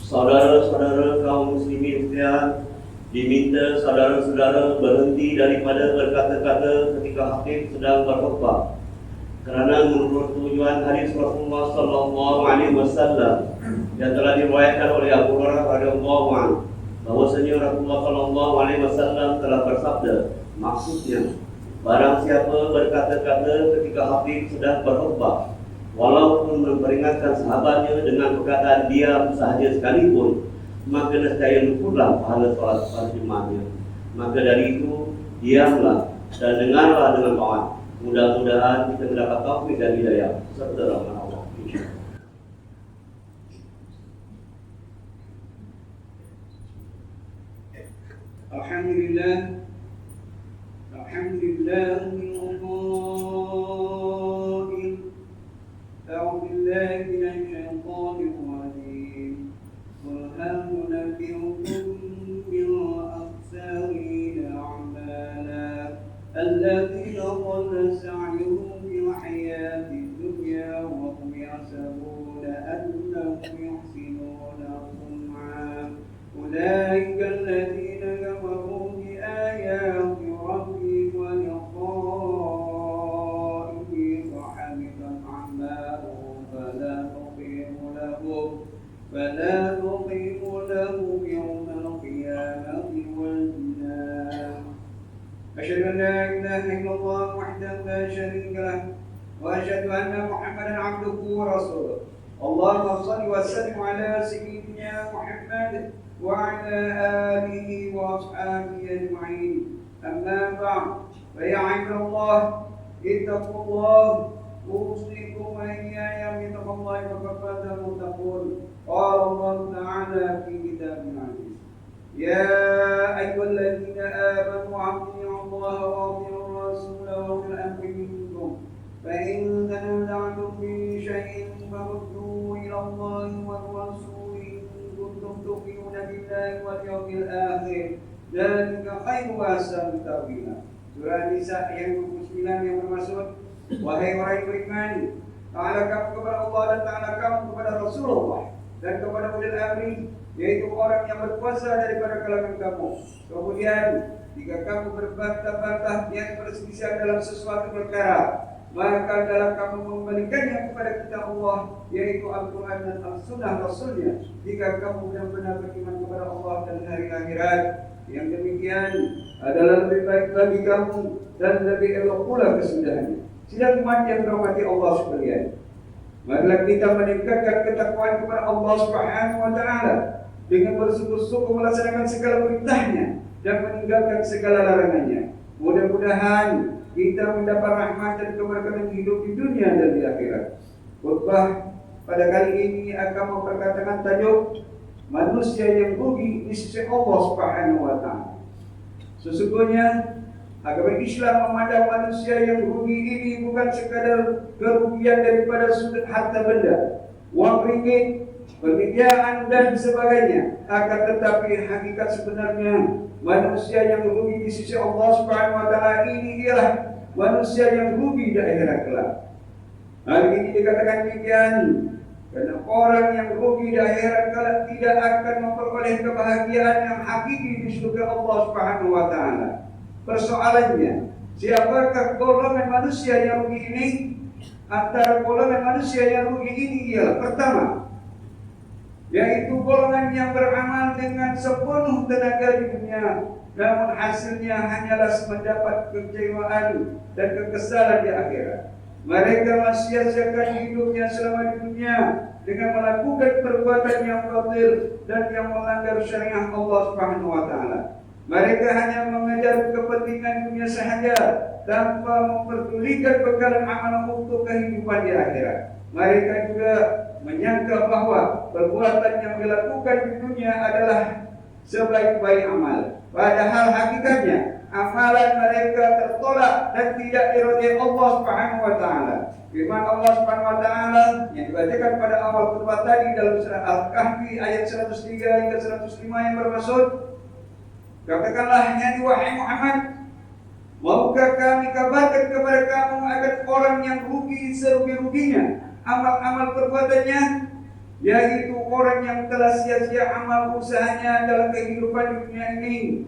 Saudara-saudara kaum muslimin sekalian, diminta saudara-saudara berhenti daripada berkata-kata ketika hakim sedang berkhutbah. Kerana menurut tujuan hadis Rasulullah sallallahu alaihi wasallam yang telah diriwayatkan oleh Abu Hurairah radhiyallahu anhu, bahwasanya Rasulullah sallallahu alaihi wasallam telah bersabda, maksudnya barang siapa berkata-kata ketika hakim sedang berkhutbah, walaupun memperingatkan sahabatnya dengan perkataan diam sahaja sekalipun, maka nescaya luputlah pahala solat berjemaahnya. Maka dari itu, diamlah dan dengarlah dengan taat. Mudah-mudahan kita mendapat taufik dan hidayah serta rahmat Allah. Alhamdulillah. أعوذ بالله من الشيطان الرجيم. قل هل ننبئكم بالأخسرين أعمالا الذين ضل سعيهم في الحياة الدنيا وهم يحسبون أنهم يحسنون صنعا أولئك الذين كفروا بآيات ربهم ولقائه فحبطت أعمالهم فلا نقيم لهم يوم القيامة وزنا. أشهد أن لا إله إلا الله وحده لا شريك له وأشهد أن محمدا عبده ورسوله. اللهم صل وسلم على سيدنا محمد وعلى آله وأصحابه أجمعين. أما بعد، فيا عباد الله اتقوا الله، أوصيكم وإياي بتقوى الله فقد فاز المتقون. قال الله تعالى في كتابه العزيز: يا أيها الذين آمنوا أطيعوا الله وأطيعوا الرسول وأولي الأمر منكم، فإن تنازعتم في شيء فردوه إلى الله والرسول إن كنتم تؤمنون بالله واليوم الآخر، ذلك خير وأحسن تأويلا. Surah Nisa yang 29 yang bermaksud, wahai orang yang beriman, ta'ala kamu kepada Allah dan ta'ala kamu kepada Rasulullah dan kepada ulil amri, yaitu orang yang berkuasa daripada kalangan kamu. Kemudian jika kamu berbantah-bantah yang perselisihan dalam sesuatu perkara, maka dalam kamu mengembalikannya kepada kita Allah, yaitu Al-Quran dan Al-Sunnah Rasulnya, jika kamu benar-benar beriman kepada Allah dan hari akhirat. Yang demikian adalah lebih baik bagi kamu dan lebih elok pula kesudahannya. Sidang umat yang dirahmati Allah sekalian, marilah kita meningkatkan ketakwaan kepada Allah Subhanahu wa taala dengan bersungguh-sungguh melaksanakan segala perintahnya dan meninggalkan segala larangannya. Mudah-mudahan kita mendapat rahmat dan keberkahan hidup di dunia dan di akhirat. Khutbah pada kali ini akan memperkatakan tajuk manusia yang rugi di sisi Allah Subhanahu wa taala. Sesungguhnya agama Islam memandang manusia yang rugi ini bukan sekadar kerugian daripada sudut harta benda, wang ringgit, pekerjaan dan sebagainya. Akan tetapi hakikat sebenarnya manusia yang rugi di sisi Allah Subhanahu wa taala ini ialah manusia yang rugi di akhirat kelak. Hal ini dikatakan demikian karena orang yang rugi di akhirat kelak tidak akan memperoleh kebahagiaan yang hakiki di surga Allah Subhanahu wa taala. Persoalannya, siapakah golongan manusia yang rugi ini? Antara golongan manusia yang rugi ini ialah pertama, yaitu golongan yang beramal dengan sepenuh tenaga di dunia, namun hasilnya hanyalah mendapat kekecewaan dan kekesalan di akhirat. Mereka sia-siakan hidupnya selama di dunia dengan melakukan perbuatan yang batil dan yang melanggar syariat Allah Subhanahu wa taala. Mereka hanya mengejar kepentingan dunia sahaja tanpa memperdulikan bekalan amal untuk kehidupan di akhirat. Mereka juga menyangka bahwa perbuatan yang dilakukan di dunia adalah sebaik-baik amal. Padahal hakikatnya amalan mereka tertolak dan tidak diridhai Allah Subhanahu wa taala. Firman Allah Subhanahu wa taala yang dibacakan pada awal khutbah tadi dalam surah Al-Kahfi ayat 103 hingga 105 yang bermaksud, katakanlah, ya wahai Muhammad, maukah kami kabarkan kepada kamu akan orang yang rugi serugi-ruginya amal-amal perbuatannya, yaitu orang yang telah sia-sia amal usahanya dalam kehidupan dunia ini.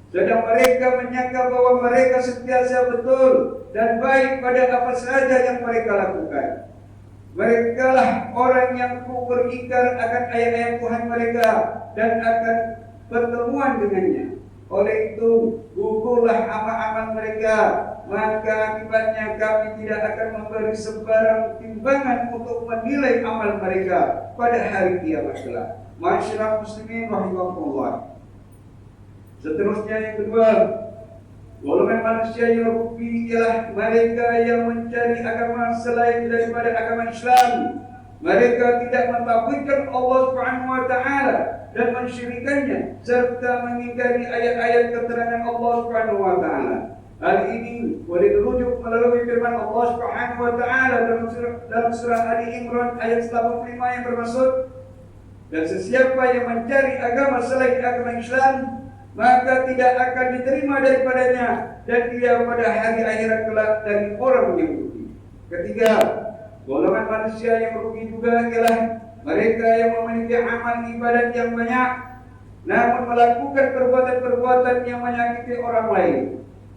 Sedang mereka menyangka bahwa mereka sentiasa betul dan baik pada apa saja yang mereka lakukan. Mereka lah orang yang beringkar akan ayat-ayat Tuhan mereka dan akan pertemuan dengannya. Oleh itu, gugurlah amal-amal mereka, maka akibatnya kami tidak akan memberi sebarang timbangan untuk menilai amal mereka pada hari kiamat kelak. Masyarakat muslimin rahimahullah. Seterusnya yang kedua, golongan manusia yang rugi ialah mereka yang mencari agama selain daripada agama Islam. Mereka tidak mentauhidkan Allah Subhanahu wa taala dan mensyirikannya serta mengingkari ayat-ayat keterangan Allah Subhanahu wa taala. Hal ini boleh dirujuk melalui firman Allah Subhanahu wa taala dalam surah Ali Imran ayat 85 yang bermaksud, dan sesiapa yang mencari agama selain agama Islam, maka tidak akan diterima daripadanya, dan dia pada hari akhirat kelak dari orang yang rugi. Ketiga, golongan manusia yang rugi juga ialah mereka yang memiliki amal ibadat yang banyak, namun melakukan perbuatan-perbuatan yang menyakiti orang lain.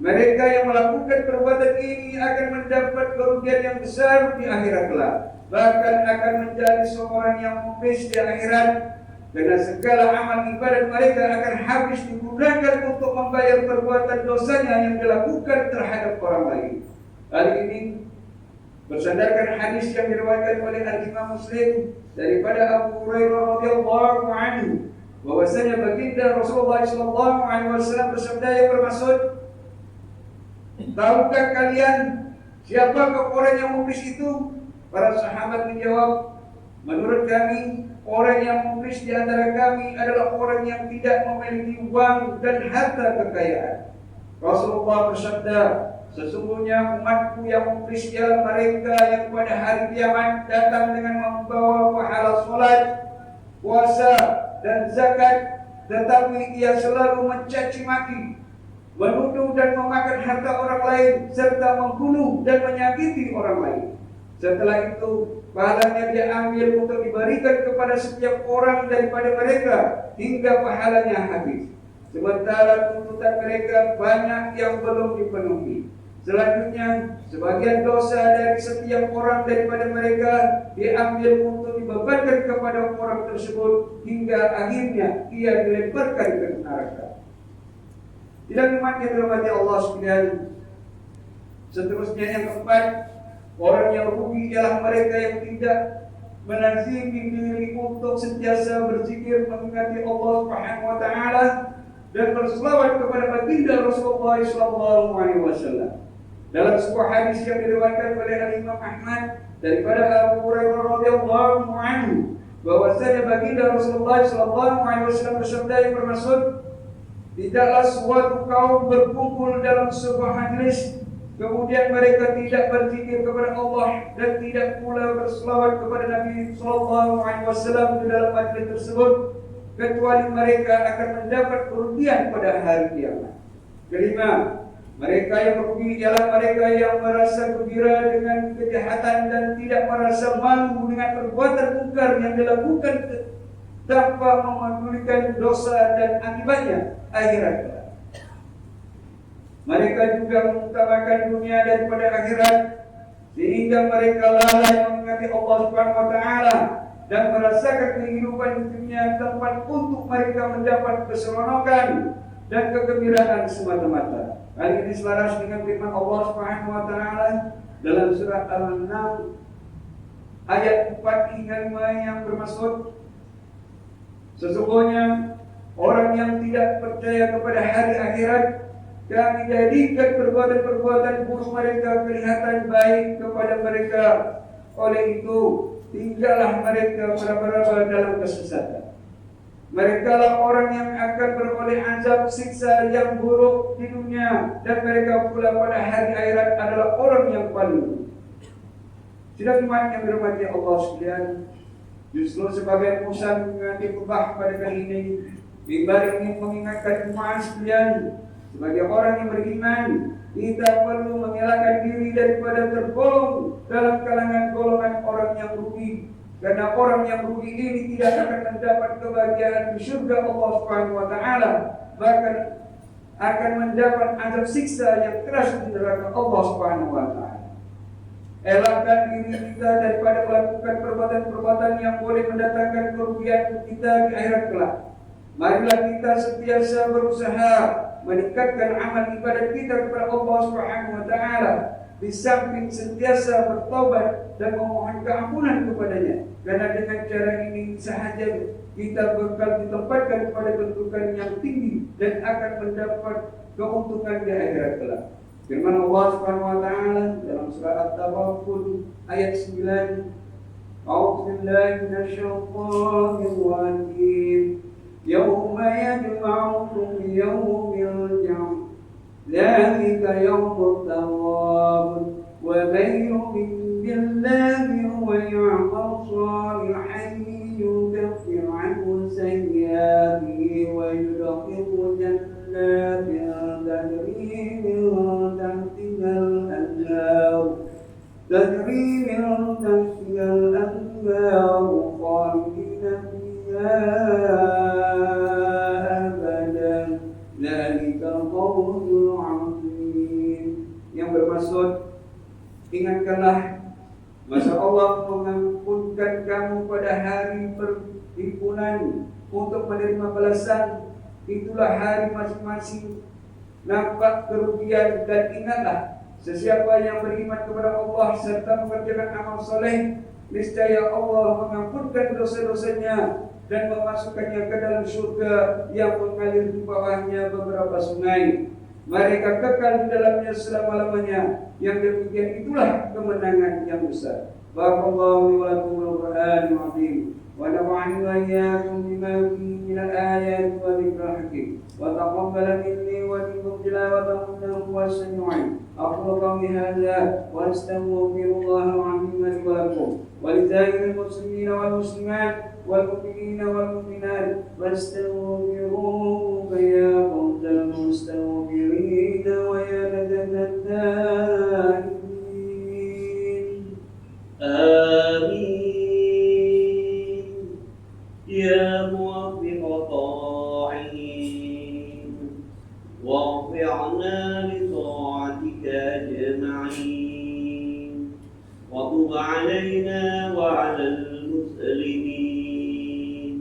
Mereka yang melakukan perbuatan ini akan mendapat kerugian yang besar di akhirat kelak, bahkan akan menjadi seorang yang muflis di akhirat, karena segala amal ibadat mereka akan habis digunakan untuk membayar perbuatan dosanya yang dilakukan terhadap orang lain. Hal ini bersandarkan hadis yang diriwayatkan oleh Al-Imam Muslim daripada Abu Hurairah radhiyallahu anhu, bahwasanya baginda Rasulullah sallallahu alaihi wasallam bersabda yang bermaksud, tahukah kalian siapakah orang yang muflis itu? Para sahabat menjawab, menurut kami orang yang muflis di antara kami adalah orang yang tidak memiliki uang dan harta kekayaan. Rasulullah bersabda, sesungguhnya umatku yang muflis ialah mereka yang pada hari kiamat datang dengan membawa pahala salat, puasa dan zakat, tetapi ia selalu mencaci maki, menuduh dan memakan harta orang lain, serta membunuh dan menyakiti orang lain. Setelah itu, pahalanya dia ambil untuk diberikan kepada setiap orang daripada mereka hingga pahalanya habis. Sementara tuntutan mereka banyak yang belum dipenuhi. Selanjutnya, sebagian dosa dari setiap orang daripada mereka diambil untuk dibebankan kepada orang tersebut hingga akhirnya ia dilemparkan ke neraka. Tidak umat yang dirahmati Allah sekalian. Seterusnya yang keempat, orang yang rugi ialah mereka yang tidak melazimi diri untuk sentiasa berzikir mengingati Allah Subhanahu wa taala dan berselawat kepada baginda Rasulullah sallallahu alaihi wasallam. Dalam sebuah hadis yang diriwayatkan oleh Imam Ahmad daripada Abu Hurairah radhiyallahu anhu, bahwasanya baginda Rasulullah sallallahu alaihi wasallam bersabda yang bermaksud, tidaklah suatu kaum berkumpul dalam sebuah majlis kemudian mereka tidak berzikir kepada Allah dan tidak pula berselawat kepada Nabi sallallahu alaihi wasallam di dalam majlis tersebut, kecuali mereka akan mendapat kerugian pada hari kiamat. Kelima, mereka yang rugi ialah mereka yang merasa gembira dengan kejahatan dan tidak merasa malu dengan perbuatan mungkar yang dilakukan tanpa memedulikan dosa dan akibatnya akhirat. Mereka juga mengutamakan dunia daripada akhirat, sehingga mereka lalai mengingati Allah Subhanahu wa taala dan merasakan kehidupan dunia tempat untuk mereka mendapat keseronokan dan kegembiraan semata-mata. Hal ini selaras dengan firman Allah Subhanahu wa taala dalam surah Al-An'am ayat 4 hingga 5 yang bermaksud, sesungguhnya orang yang tidak percaya kepada hari akhirat, kami jadikan perbuatan-perbuatan buruk mereka kelihatan baik kepada mereka. Oleh itu, tinggallah mereka meraba-raba dalam kesesatan. Mereka lah orang yang akan beroleh azab siksa yang buruk di dunia, dan mereka pula pada hari akhirat adalah orang yang paling buruk. Tidak umat yang dirahmati Allah sekalian, justru sebagai pusat mengingati kubah pada kali ini, mimbar ingin mengingatkan umat sekalian Sebagai orang yang beriman, kita perlu mengelakkan diri daripada tergolong dalam kalangan golongan orang yang rugi. Karena orang yang rugi ini tidak akan mendapat kebahagiaan di surga Allah Subhanahu wa taala, bahkan akan mendapat azab siksa yang keras di neraka Allah Subhanahu wa taala. Elakkan diri kita daripada melakukan perbuatan-perbuatan yang boleh mendatangkan kerugian kita di akhirat kelak. Marilah kita sentiasa berusaha meningkatkan amal ibadat kita kepada Allah Subhanahu wa taala, di samping sentiasa bertobat dan memohon keampunan kepadanya. Karena dengan cara ini sahaja kita bakal ditempatkan pada kedudukan yang tinggi dan akan mendapat keuntungan di akhirat kelak. Firman Allah Subhanahu wa taala dalam surah At-Taghabun ayat 9, A'udzu billahi minasyaitonir rajim. Yauma yajma'ukum liyawmil jam'. Dzalika yaumut taghabun. Wa may yu'min billahi wa ya'mal shalihan yukaffir 'anhu sayyi'atihi wa yudkhilhu jannatin tajri min tahtiha al-anhar khalidina fiha abadan. Dzalika al-fawzul 'azim. Yang bermaksud, ingatkanlah masa Allah mengampunkan kamu pada hari perhimpunan untuk menerima balasan. Itulah hari masing-masing nampak kerugian, dan ingatlah, sesiapa yang beriman kepada Allah serta mengerjakan amal soleh, niscaya Allah mengampunkan dosa-dosanya dan memasukkannya ke dalam surga yang mengalir di bawahnya beberapa sungai. Mereka kekal di dalamnya selama-lamanya. Yang demikian itulah kemenangan yang besar. Barakallahu li wa lakum bil Qur'anil azim. ونفعني وإياكم بما فيه من الآيات والذكر الحكيم وتقبل مني ومنكم تلاوته إنه هو السميع العليم. أقول قولي هذا وأستغفر الله العظيم لي ولكم ولسائر المسلمين والمسلمات والمؤمنين والمؤمنات فاستغفروه فيا فوز المستغفرين ويا لذة التائبين. آمين يا موفق طاعين، وارفعنا لطاعتك أجمعين، وتب علينا وعلى المسلمين،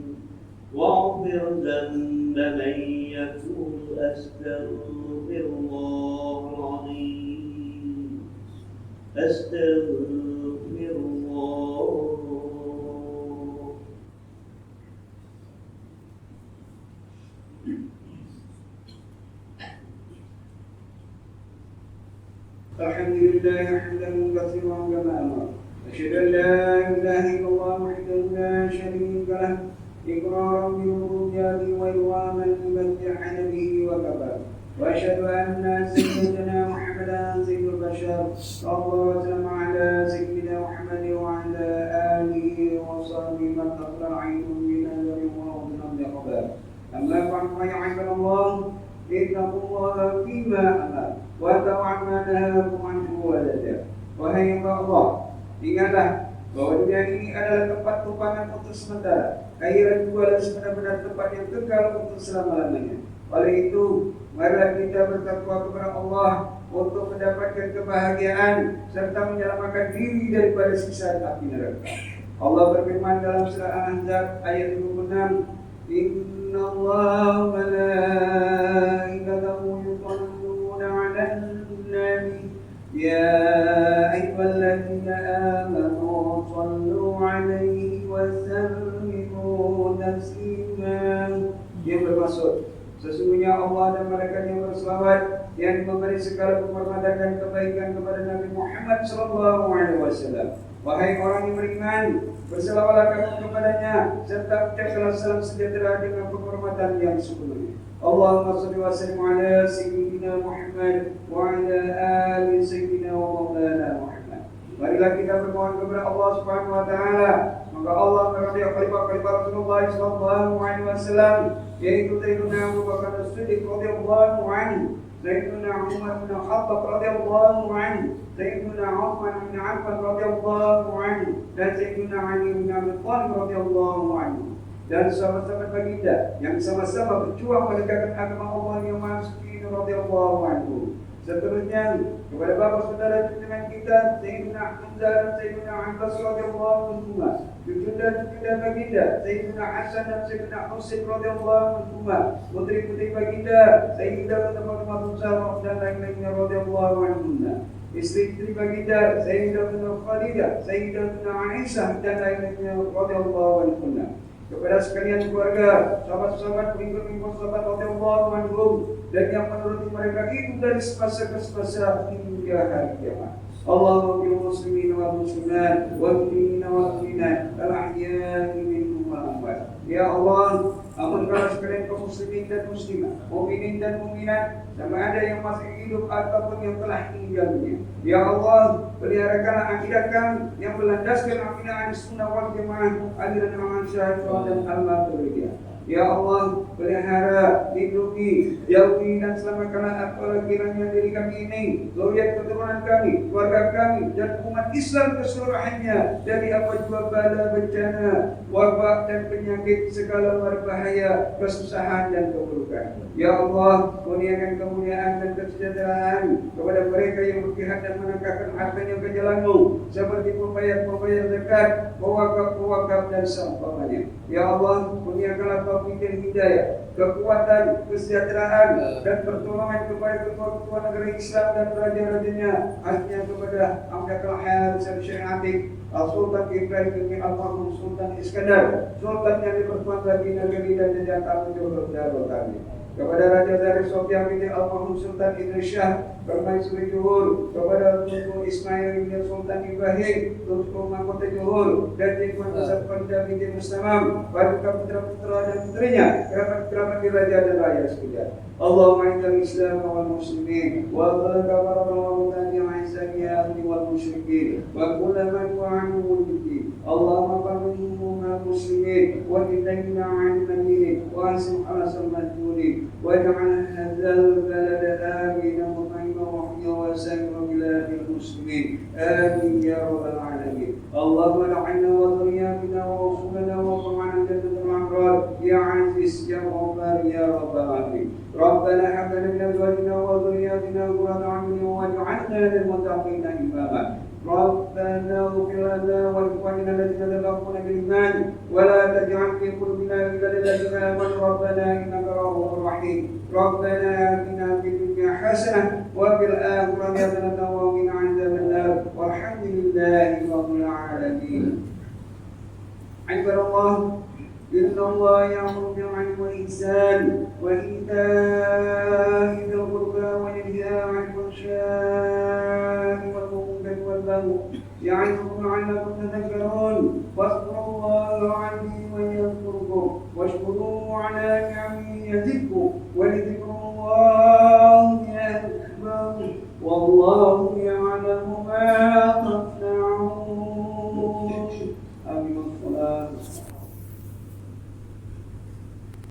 واغفر ذنب من يقول أستغفر الله العظيم، أستغفر الله. الحمد لله حمدا كثيرا كما امر. اشهد ان لا اله الا الله وحده لا شريك له اقرارا بربوبيته وايوانا لمن به وكفى. واشهد ان سيدنا محمدا سيد البشر صلى الله وسلم على سيدنا محمد وعلى اله وصحبه من تقرا عين من نذر ومن بقبال. اما بعد فيا عباد الله اتقوا الله فيما امر واتقوا عما نهاكم عنه وزجر. Wahai hamba Allah, ingatlah bahwa dunia ini adalah tempat tumpangan untuk sementara. Akhirat juga adalah sebenar-benar tempat yang kekal untuk selama-lamanya. Oleh itu, marilah kita bertakwa kepada Allah untuk mendapatkan kebahagiaan serta menyelamatkan diri daripada siksa api neraka. Allah berfirman dalam surah Al-Ahzab ayat 26, Inna Allah malaikatahu yusalluna 'alan nabi ya ayyuhalladzina amanu sallu 'alaihi wa sallimu taslima. Yang bermaksud, sesungguhnya Allah dan malaikatnya berselawat yang memberi segala penghormatan dan kebaikan kepada Nabi Muhammad sallallahu alaihi wasallam. Wahai orang yang beriman, berselawatlah kamu kepadanya serta ucapkanlah salam sejahtera dengan penghormatan yang sepenuhnya. Allahumma shalli wa sallim ala sayyidina Muhammad wa ala ali sayyidina wa maulana Muhammad. Marilah kita bermohon kepada Allah Subhanahu wa taala, semoga Allah meridai khalifah Rasulullah sallallahu alaihi wasallam yaitu Sayyidina Abu Bakar As-Siddiq radhiyallahu anhu, Sayyidina Umar bin Khattab radhiyallahu anhu, Sayyidina Uthman bin Affan radhiyallahu anhu, dan Sayyidina Ali bin Abi Thalib radhiyallahu anhu. Dan sahabat-sahabat baginda yang sama-sama berjuang menegakkan agama Allah yang Maha Suci radhiyallahu anhu. Seterusnya kepada bapak saudara junjungan kita Sayyidina Hamzah dan Sayyidina Abbas radhiyallahu anhuma, cucu dan baginda Sayyidina Hasan dan Sayyidina Husain radhiyallahu anhuma, putri-putri baginda Sayyidah Fatimah Zahra dan lain-lainnya radhiyallahu anhuma, istri-istri baginda Sayyidah Khadidah, Sayyidah Aisyah dan lain-lainnya radhiyallahu anhuma. Kepada sekalian keluarga, sahabat-sahabat, pengikut-pengikut sahabat radhiyallahu anhum, dan yang menuruti mereka itu dari semasa ke semasa hingga hari kiamat. Allahumma bil muslimin wal muslimat wal mu'minina wal mu'minat al ahya'i minhum wal amwat. Ya Allah, ampunkanlah sekalian kaum muslimin dan muslimat, mukminin dan mukminat, sama ada yang masih hidup ataupun yang telah meninggalnya. Ya Allah, peliharakanlah akidah kami yang berlandaskan akidah Ahlussunnah wal Jamaah, aliran Ahmadiyah dan Al-Maturidiyah. Ya Allah, pelihara, lindungi, jauhi dan selamatkanlah apalah kiranya diri kami ini, zuriat keturunan kami, keluarga kami, dan umat Islam keseluruhannya dari apa jua bala bencana, wabak dan penyakit segala berbahaya, kesusahan dan keburukan. Ya Allah, kurniakan kemuliaan dan kesejahteraan kepada mereka yang berjihad dan menangkapkan hartanya ke jalan-Mu, seperti pembayar zakat, pewakaf dan seumpamanya. Ya Allah, kurniakanlah taufik dan hidayah, kekuatan, kesejahteraan dan pertolongan kepada ketua-ketua negara Islam dan raja-rajanya, hanya kepada Amdakal Haris Syekh Atik, Sultan Ibrahim bin Al-Mahmud Sultan Iskandar, Sultan yang dipertuan bagi negeri dan jejak Johor Darul, kepada Raja dari Sofia bin Al-Mahmud Sultan Idris Shah, Permaisuri Johor, kepada Tunku Ismail bin Sultan Ibrahim, Tunku Mahkota Johor, dan Tuan Besar Panda bin Mustamam, para putra-putra dan putrinya, kerabat-kerabat raja dan rakyat sekalian. Allahumma inna al-Islam wal muslimin wa al-kafara wal mutani'an ya wal musyrikin wa kullu man wa'anu wal-din. Allahumma qammu muslimin wa inna 'an madinin wa asim ala sammaduni wa ja'al hadzal balada amina mutma'inna rahiyya wa sa'ira biladil muslimin. Amin ya rabbal alamin. Allahumma la'inna wa dhurriyyatina wa rasulana wa qam'ana jannatul abrar ya aziz ya ghaffar ya rabbal alamin. ربنا هب لنا من ازواجنا وذرياتنا قرة اعين واجعلنا للمتقين اماما. ربنا اغفر لنا ولاخواننا الذين سبقونا بالايمان ولا تجعل في قلوبنا غلا للذين امنوا ربنا انك رؤوف رحيم. ربنا اتنا في الدنيا حسنه وفي الاخره حسنه وقنا عذاب النار والحمد لله رب العالمين. عباد الله، إن الله يأمر بالعدل والإحسان وإيتاء ذي القربى وينهى عن الفحشاء والمنكر والبغي يعظكم لعلكم تذكرون. فاذكروا الله العظيم يذكركم واشكروه على نعمه يزدكم ولذكر الله أكبر والله يعلم ما